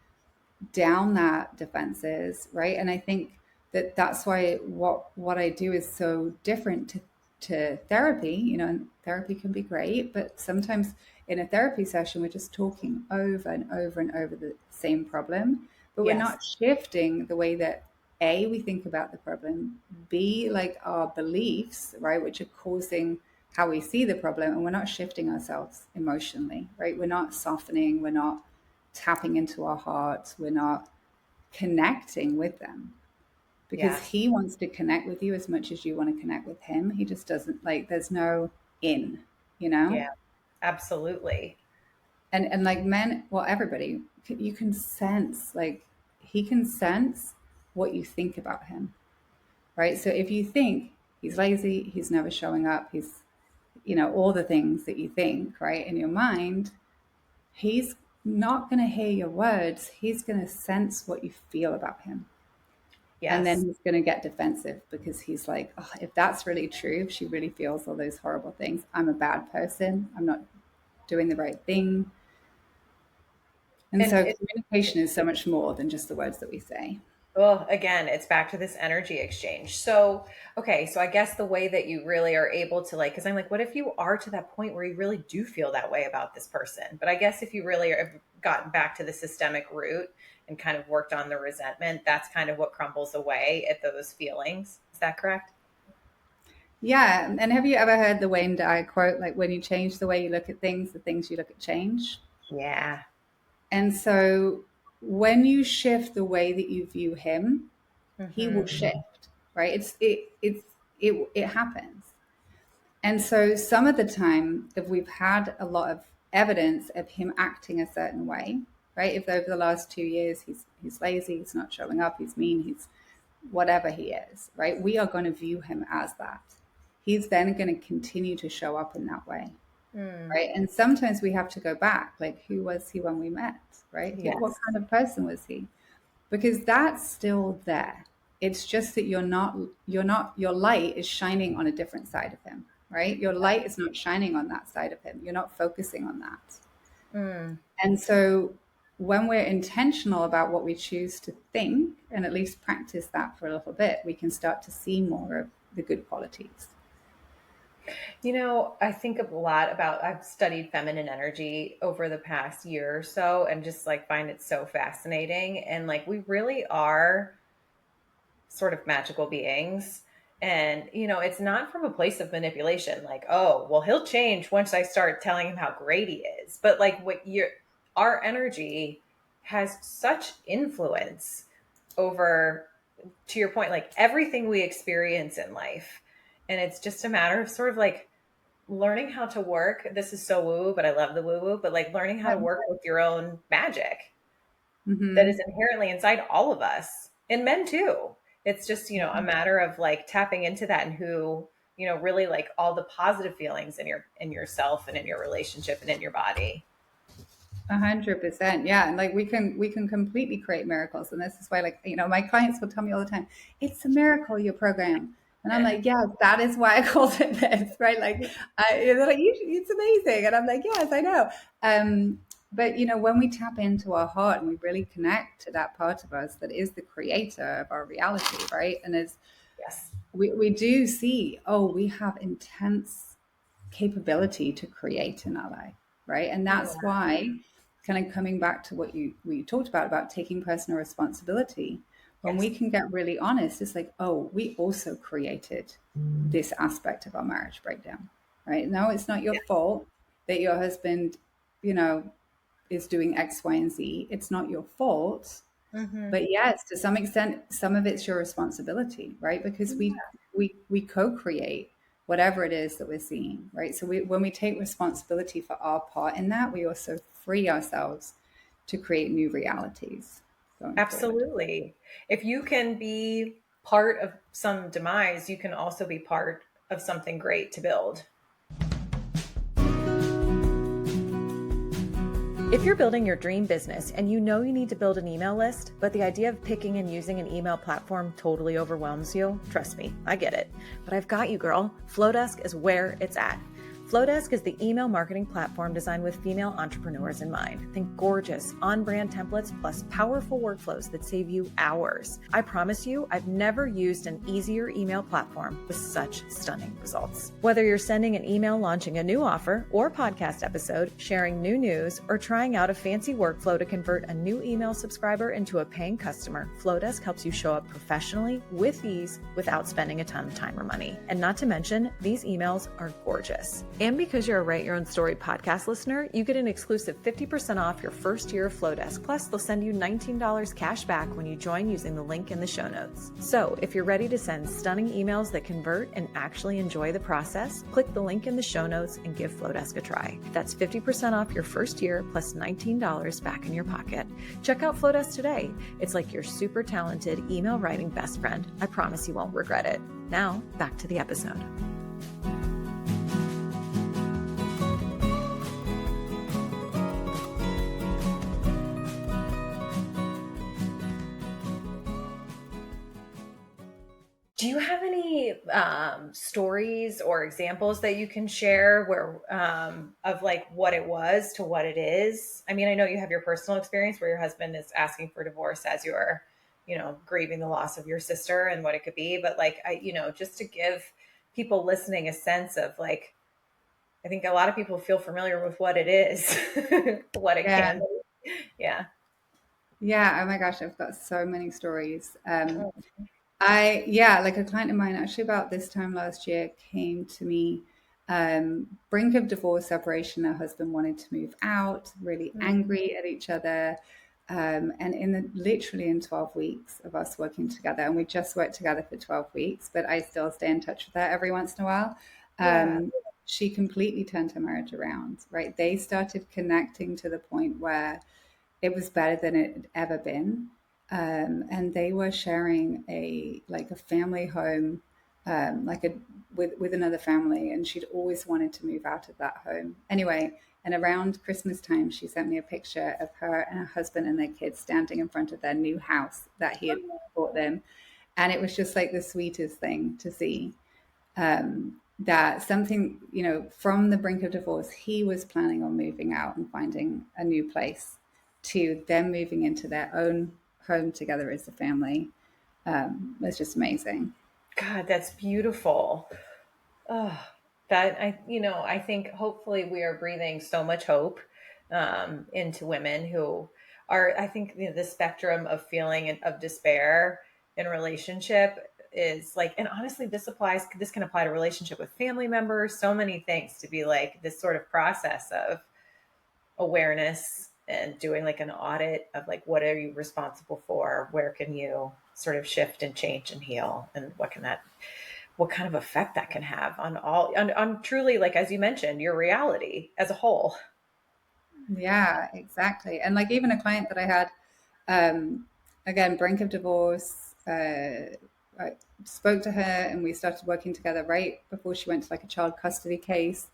down that defenses, right? And I think that that's why what I do is so different to therapy. And therapy can be great, but sometimes in a therapy session we're just talking over and over and over the same problem, but we're Yes. not shifting the way that A, we think about the problem, B, like our beliefs, right, which are causing how we see the problem, and we're not shifting ourselves emotionally, right? We're not softening, we're not tapping into our hearts, we're not connecting with them, because Yes. he wants to connect with you as much as you want to connect with him. He just doesn't, like, there's no in, you know? Yeah, absolutely. And like men, well, everybody, you can sense, like, he can sense what you think about him, right? So if you think he's lazy, he's never showing up, he's, all the things that you think, right, in your mind, he's not going to hear your words. He's going to sense what you feel about him. And then Yes. he's going to get defensive because he's like, oh, if that's really true, if she really feels all those horrible things, I'm a bad person. I'm not doing the right thing. And And so it, communication is so much more than just the words that we say. well, again, it's back to this energy exchange. So, okay, so I guess the way that you really are able to like, because I'm like, what if you are to that point where you really do feel that way about this person? But I guess if you really have gotten back to the systemic root and kind of worked on the resentment, that's kind of what crumbles away at those feelings. Is that correct? Yeah. And have you ever heard the Wayne Dyer quote, like, when you change the way you look at things, the things you look at change? Yeah. And so when you shift the way that you view him, he will Hmm. shift, right? It happens. And so some of the time, if we've had a lot of evidence of him acting a certain way, right? If over the last 2 years he's lazy, he's not showing up, he's mean, he's whatever he is, right? We are going to view him as that. He's then going to continue to show up in that way, Mm. right? And sometimes we have to go back, like, who was he when we met, right? What Yes. kind of person was he? Because that's still there. It's just that your light is shining on a different side of him, right? Your light is not shining on that side of him. You're not focusing on that. Mm. And so when we're intentional about what we choose to think and at least practice that for a little bit, we can start to see more of the good qualities. You know, I think a lot about, I've studied feminine energy over the past year or so and just like find it so fascinating. And like, we really are sort of magical beings. And, you know, it's not from a place of manipulation, like, oh, well, he'll change once I start telling him how great he is. But like, our energy has such influence over, to your point, like everything we experience in life. And it's just a matter of sort of like learning how to work. This is so woo, but I love the woo woo, but like learning how to work with your own magic that is Mm-hmm. inherently inside all of us and men too. It's just, you know, a matter of like tapping into that and who, you know, really like all the positive feelings in yourself and in your relationship and in your body. 100%. Yeah. And like we can completely create miracles. And this is why, like, my clients will tell me all the time, it's a miracle, your program. And I'm like, yeah, that is why I called it this, right? Like, they're like, it's amazing. And I'm like, yes, I know. But when we tap into our heart and we really connect to that part of us that is the creator of our reality, right? And as Yes. we do see, oh, we have intense capability to create in our life, right? And that's why, kind of coming back to what you talked about taking personal responsibility, when Yes. we can get really honest, it's like, oh, we also created this aspect of our marriage breakdown, right? No, it's not your fault that your husband, is doing X, Y, and Z. It's not your fault. Mm-hmm. But yes, to some extent, some of it's your responsibility, right? Because we co-create whatever it is that we're seeing, right? So when we take responsibility for our part in that, we also free ourselves to create new realities going forward. Absolutely. If you can be part of some demise, you can also be part of something great to build. If you're building your dream business and you know you need to build an email list, but the idea of picking and using an email platform totally overwhelms you, trust me, I get it. But I've got you, girl. Flowdesk is where it's at. Flowdesk is the email marketing platform designed with female entrepreneurs in mind. Think gorgeous, on-brand templates plus powerful workflows that save you hours. I promise you, I've never used an easier email platform with such stunning results. Whether you're sending an email launching a new offer or podcast episode, sharing new news, or trying out a fancy workflow to convert a new email subscriber into a paying customer, Flowdesk helps you show up professionally with ease without spending a ton of time or money. And not to mention, these emails are gorgeous. And because you're a Write Your Own Story podcast listener, you get an exclusive 50% off your first year of Flowdesk. Plus, they'll send you $19 cash back when you join using the link in the show notes. So if you're ready to send stunning emails that convert and actually enjoy the process, click the link in the show notes and give Flowdesk a try. That's 50% off your first year plus $19 back in your pocket. Check out Flowdesk today. It's like your super talented email writing best friend. I promise you won't regret it. Now, back to the episode. Do you have any stories or examples that you can share where of like what it was to what it is? I mean, I know you have your personal experience where your husband is asking for divorce as you're, grieving the loss of your sister and what it could be, but like just to give people listening a sense of like, I think a lot of people feel familiar with what it is, what it Yeah. can be. Yeah. Yeah. Oh my gosh, I've got so many stories. Oh, Like a client of mine actually about this time last year came to me, brink of divorce, separation. Her husband wanted to move out, really mm, angry at each other. And literally in 12 weeks of us working together, and we just worked together for 12 weeks, but I still stay in touch with her every once in a while. yeah. She completely turned her marriage around, right? They started connecting to the point where it was better than it had ever been. And they were sharing a family home, like a with another family, and she'd always wanted to move out of that home. Anyway, and around Christmas time, she sent me a picture of her and her husband and their kids standing in front of their new house that he had bought them, and it was just like the sweetest thing to see. That something, from the brink of divorce, he was planning on moving out and finding a new place, to them moving into their own home together as a family. It's just amazing. God, that's beautiful. Oh, that I think hopefully we are breathing so much hope into women who are, I think, the spectrum of feeling and of despair in relationship is like, and honestly, this can apply to relationship with family members, so many things to be like this sort of process of awareness and doing like an audit of like, what are you responsible for? Where can you sort of shift and change and heal? And what kind of effect that can have on on truly, like as you mentioned, your reality as a whole. Yeah, exactly. And like even a client that I had, again, brink of divorce. I spoke to her and we started working together right before she went to like a child custody case.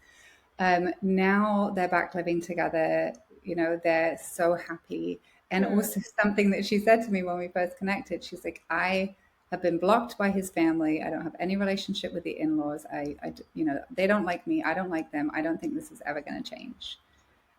Now they're back living together. They're so happy. And Hmm. also something that she said to me when we first connected, she's like, I have been blocked by his family. I don't have any relationship with the in-laws. They don't like me. I don't like them. I don't think this is ever going to change.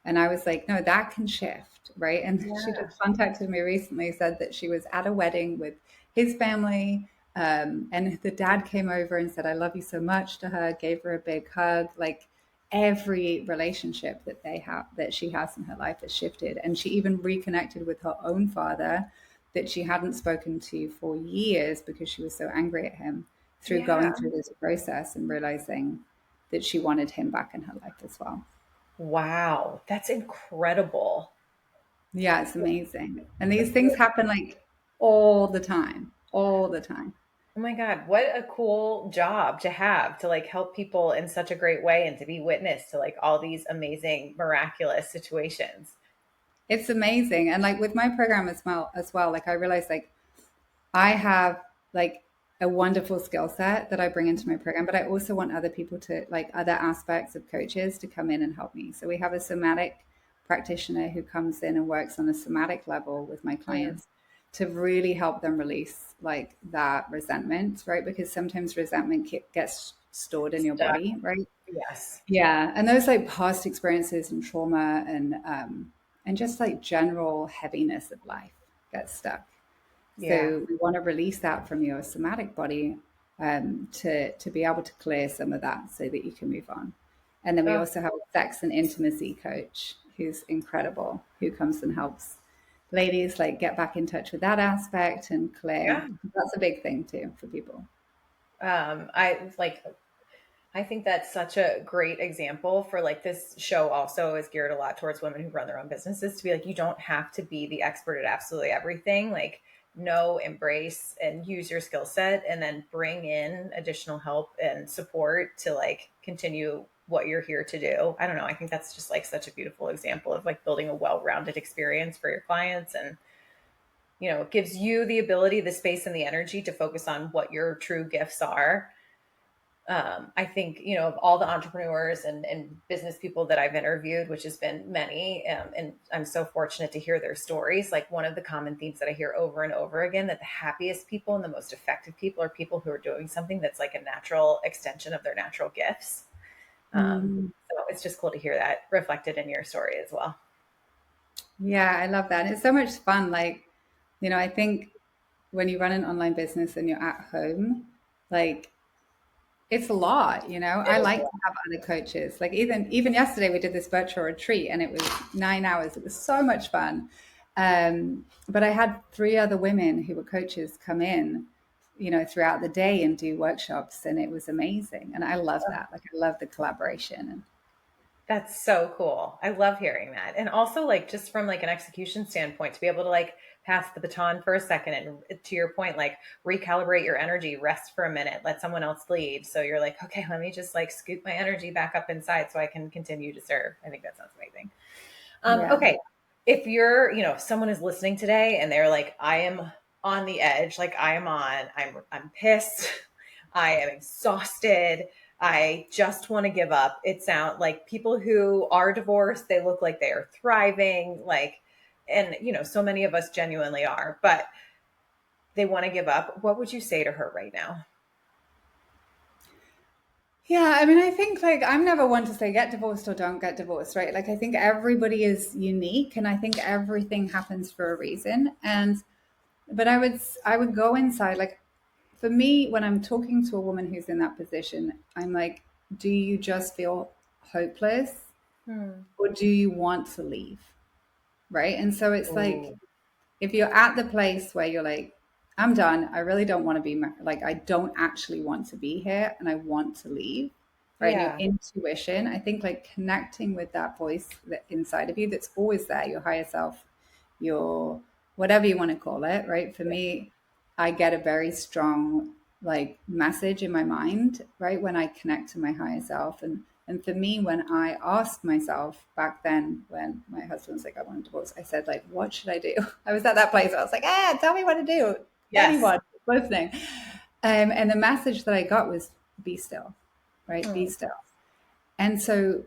And I was like, no, that can shift, right? And she Yeah. just contacted me recently, said that she was at a wedding with his family. And the dad came over and said, I love you so much to her, gave her a big hug. Like every relationship that they have, that she has in her life has shifted. And she even reconnected with her own father that she hadn't spoken to for years because she was so angry at him, through Yeah. going through this process and realizing that she wanted him back in her life as well. Wow, that's incredible. Yeah, it's amazing. And these things happen like all the time, all the time. Oh my God, what a cool job to have, to like help people in such a great way and to be witness to like all these amazing, miraculous situations. It's amazing. And like with my program as well, like I realized like I have like a wonderful skill set that I bring into my program, but I also want other people to, like, other aspects of coaches to come in and help me. So we have a somatic practitioner who comes in and works on a somatic level with my Mm. clients to really help them release like that resentment, right? Because sometimes resentment gets stored in your Stuff. body, right? Yes. Yeah, and those like past experiences and trauma and just like general heaviness of life gets stuck. Yeah. So we want to release that from your somatic body, to be able to clear some of that so that you can move on. And then we Oh, also have a sex and intimacy coach who's incredible, who comes and helps ladies like get back in touch with that aspect and clear. yeah. That's a big thing too for people. I think that's such a great example for like this show also is geared a lot towards women who run their own businesses to be like, you don't have to be the expert at absolutely everything. Like, know, embrace, and use your skill set, and then bring in additional help and support to like continue what you're here to do. I don't know. I think that's just like such a beautiful example of like building a well rounded experience for your clients. And, it gives you the ability, the space, and the energy to focus on what your true gifts are, I think, of all the entrepreneurs and business people that I've interviewed, which has been many, and I'm so fortunate to hear their stories. Like one of the common themes that I hear over and over again, that the happiest people and the most effective people are people who are doing something that's like a natural extension of their natural gifts. So it's just cool to hear that reflected in your story as well. Yeah, I love that. It's so much fun. Like, I think when you run an online business and you're at home, like it's a lot, I It is. like to have other coaches. Like even yesterday we did this virtual retreat and it was 9 hours. It was so much fun. But I had three other women who were coaches come in, throughout the day and do workshops, and it was amazing. And I love that. Like I love the collaboration. That's so cool. I love hearing that. And also like just from like an execution standpoint, to be able to like pass the baton for a second and to your point, like recalibrate your energy, rest for a minute, let someone else lead. So you're like, okay, let me just like scoop my energy back up inside so I can continue to serve. I think that sounds amazing. Yeah. Okay. If you're, if someone is listening today and they're like, I am on the edge, like I'm pissed. I am exhausted. I just want to give up. It sounds like people who are divorced, they look like they are thriving, and so many of us genuinely are, but they want to give up. What would you say to her right now? Yeah, I mean, I think like I'm never one to say get divorced or don't get divorced, right? Like I think everybody is unique and I think everything happens for a reason. But I would go inside, like for me, when I'm talking to a woman who's in that position, I'm like, do you just feel hopeless or do you want to leave? Right? And so it's like Ooh. if you're at the place where you're like, I'm done, I really don't want to be like, I don't actually want to be here and I want to leave, right? And your Yeah. intuition, I think like connecting with that voice that inside of you that's always there, your higher self, your whatever you want to call it, right? For me, I get a very strong like message in my mind, right? When I connect to my higher self. And for me, when I asked myself back then, when my husband was like, I want a divorce, I said, like, what should I do? I was at that place where I was like, tell me what to do. Yes. Anyone listening. And the message that I got was, be still, right? Be Mm. still. And so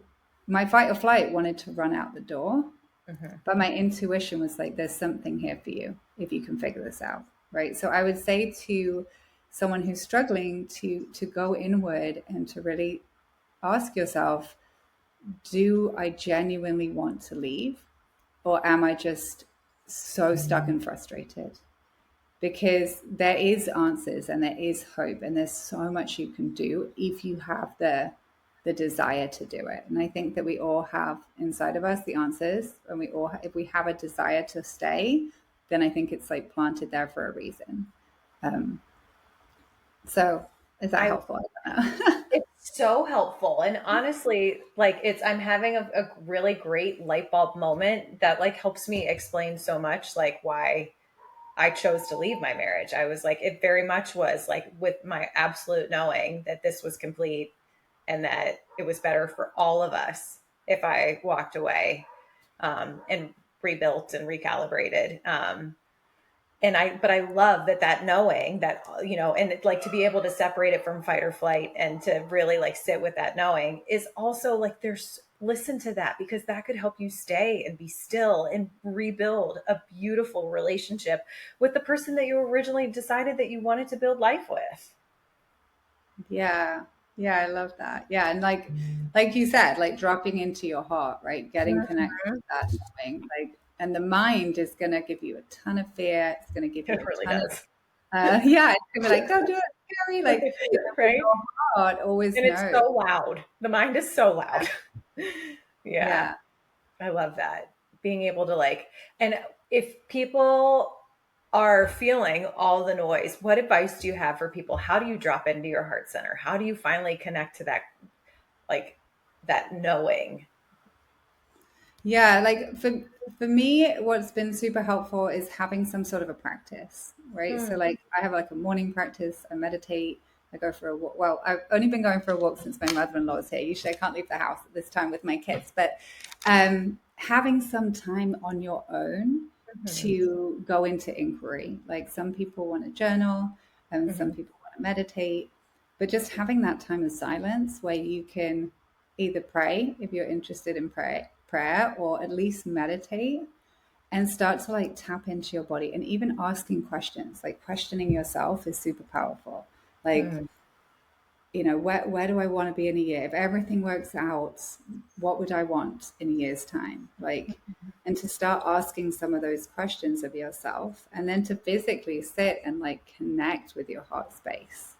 my fight or flight wanted to run out the door, Mhm. but my intuition was like, there's something here for you if you can figure this out, right? So I would say to someone who's struggling to go inward and to really ask yourself, do I genuinely want to leave? Or am I just so stuck and frustrated? Because there is answers and there is hope and there's so much you can do if you have the desire to do it. And I think that we all have inside of us the answers, and if we have a desire to stay, then I think it's like planted there for a reason. Um, so is that I helpful? I don't know. It's so helpful. And honestly, like I'm having a really great light bulb moment that like helps me explain so much like why I chose to leave my marriage. I was like, it very much was like with my absolute knowing that this was complete and that it was better for all of us if I walked away, and rebuilt and recalibrated. But I love that knowing that, and like to be able to separate it from fight or flight and to really like sit with that knowing is also like, listen to that, because that could help you stay and be still and rebuild a beautiful relationship with the person that you originally decided that you wanted to build life with. Yeah. Yeah, I love that. Yeah. And like you said, like dropping into your heart, right? Getting connected Mhm. to that knowing. Like, and the mind is gonna give you a ton of fear. It's gonna give It you a really ton of does. yeah, it's gonna be like, don't do it, scary. Like, but Right. your heart always And it's knows. so loud. The mind is so loud. Yeah. Yeah. I love that. Being able to like, and if people are feeling all the noise, what advice do you have for people? How do you drop into your heart center? How do you finally connect to that, like that knowing? Yeah, like for me, what's been super helpful is having some sort of a practice, right? So Hmm. like I have like a morning practice, I meditate, I go for a walk. Well, I've only been going for a walk since my mother-in-law is here. Usually I can't leave the house at this time with my kids, but having some time on your own Hmm. to go into inquiry. Like some people want to journal and some Hmm. people want to meditate, but just having that time of silence where you can either pray if you're interested in prayer, or at least meditate and start to like tap into your body, and even asking questions, like questioning yourself is super powerful. Like, Mm. where do I want to be in a year? If everything works out, what would I want in a year's time? Like, and to start asking some of those questions of yourself, and then to physically sit and like connect with your heart space.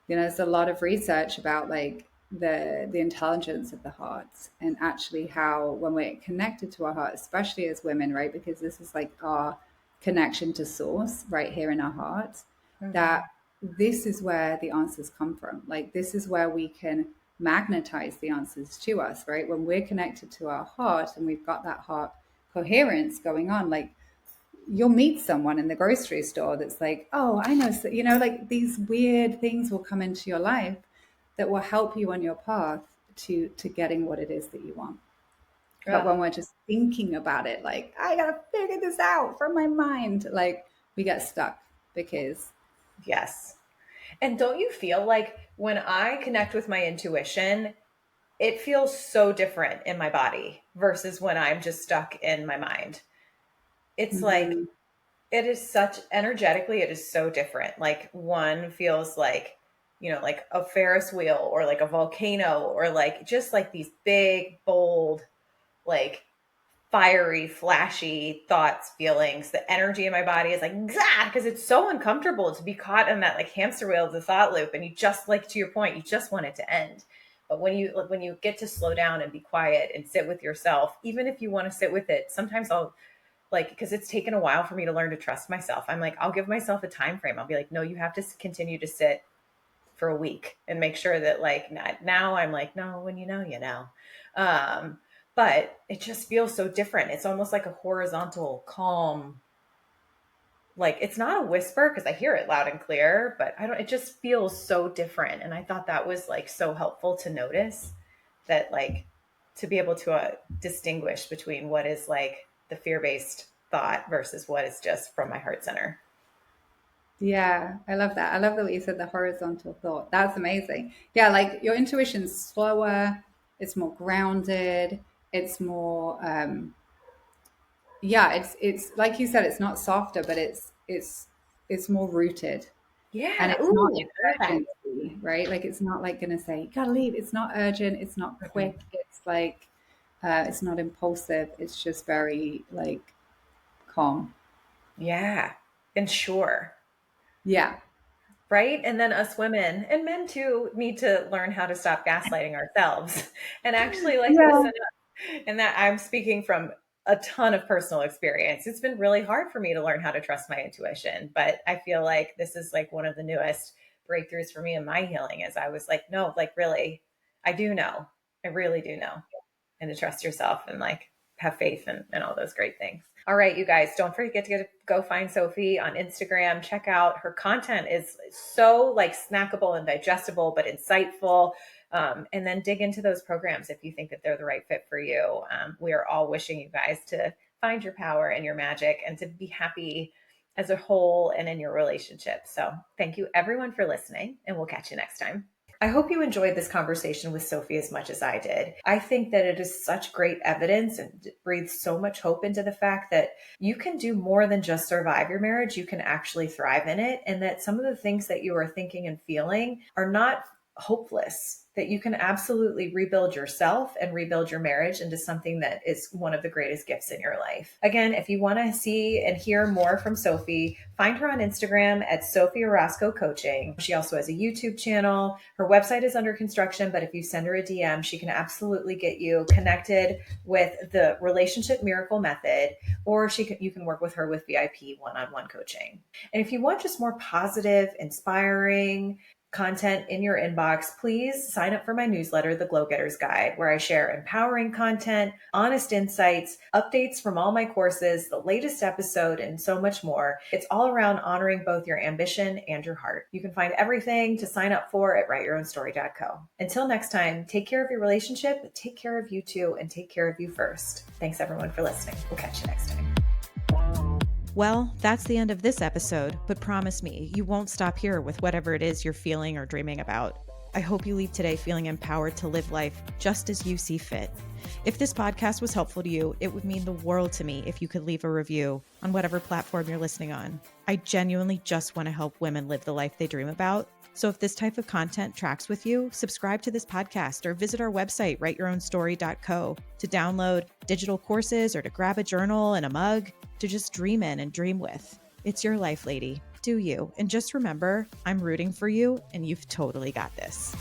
There's a lot of research about like the intelligence of the heart, and actually how when we're connected to our heart, especially as women, right? Because this is like our connection to source right here in our heart, that this is where the answers come from. Like, this is where we can magnetize the answers to us, right? When we're connected to our heart and we've got that heart coherence going on, like, you'll meet someone in the grocery store that's like, oh, I know, so, like these weird things will come into your life that will help you on your path to getting what it is that you want. But when we're just thinking about it, like, I gotta figure this out from my mind, like, we get stuck because Yes. And don't you feel like when I connect with my intuition, it feels so different in my body versus when I'm just stuck in my mind? It's like, it is such energetically, it is so different. Like, one feels like, like a Ferris wheel or like a volcano, or like just like these big, bold, like fiery, flashy thoughts, feelings. The energy in my body is like, because it's so uncomfortable to be caught in that like hamster wheel of the thought loop. And you just, like, to your point, you just want it to end. But when you get to slow down and be quiet and sit with yourself, even if you want to sit with it, sometimes I'll, like, because it's taken a while for me to learn to trust myself. I'm like, I'll give myself a time frame. I'll be like, no, you have to continue to sit for a week and make sure that, like, now I'm like, no, when you know. But it just feels so different. It's almost like a horizontal calm. Like, it's not a whisper because I hear it loud and clear, but it just feels so different. And I thought that was like so helpful to notice that, like, to be able to distinguish between what is like the fear-based thought versus what is just from my heart center. Yeah, I love that. I love the way you said the horizontal thought. That's amazing. Yeah, like your intuition's slower, it's more grounded, it's more yeah, it's like you said, it's not softer, but it's more rooted. And Yeah. it's not Ooh, in I love urgency, right? Like, it's not like gonna say, you gotta leave. It's not urgent, it's not that. quick, it's like it's not impulsive, it's just very like calm. Yeah. And sure. Yeah. Right. And then us women and men too need to learn how to stop gaslighting ourselves and actually, like, Yeah. listen up. And that I'm speaking from a ton of personal experience. It's been really hard for me to learn how to trust my intuition, but I feel like this is like one of the newest breakthroughs for me in my healing, is I was like, no, like, really, I do know. I really do know. And to trust yourself and like have faith and all those great things. All right, you guys, don't forget to go find Sophie on Instagram. Check out her content, is so like snackable and digestible, but insightful. And then dig into those programs if you think that they're the right fit for you. We are all wishing you guys to find your power and your magic and to be happy as a whole and in your relationship. So thank you everyone for listening, and we'll catch you next time. I hope you enjoyed this conversation with Sophie as much as I did. I think that it is such great evidence and breathes so much hope into the fact that you can do more than just survive your marriage. You can actually thrive in it. And that some of the things that you are thinking and feeling are not hopeless, that you can absolutely rebuild yourself and rebuild your marriage into something that is one of the greatest gifts in your life. Again, if you want to see and hear more from Sophie, find her on Instagram at Sophie Orozco Coaching. She also has a YouTube channel. Her website is under construction, but if you send her a DM, she can absolutely get you connected with the Relationship Miracle Method, or you can work with her with VIP one-on-one coaching. And if you want just more positive, inspiring content in your inbox, please sign up for my newsletter, The Glow Getters Guide, where I share empowering content, honest insights, updates from all my courses, the latest episode, and so much more. It's all around honoring both your ambition and your heart. You can find everything to sign up for at writeyourownstory.co. Until next time, take care of your relationship, but take care of you too, and take care of you first. Thanks everyone for listening. We'll catch you next time. Well, that's the end of this episode, but promise me, you won't stop here with whatever it is you're feeling or dreaming about. I hope you leave today feeling empowered to live life just as you see fit. If this podcast was helpful to you, it would mean the world to me if you could leave a review on whatever platform you're listening on. I genuinely just want to help women live the life they dream about. So if this type of content tracks with you, subscribe to this podcast or visit our website, writeyourownstory.co, to download digital courses or to grab a journal and a mug to just dream in and dream with. It's your life, lady. Do you. And just remember, I'm rooting for you and you've totally got this.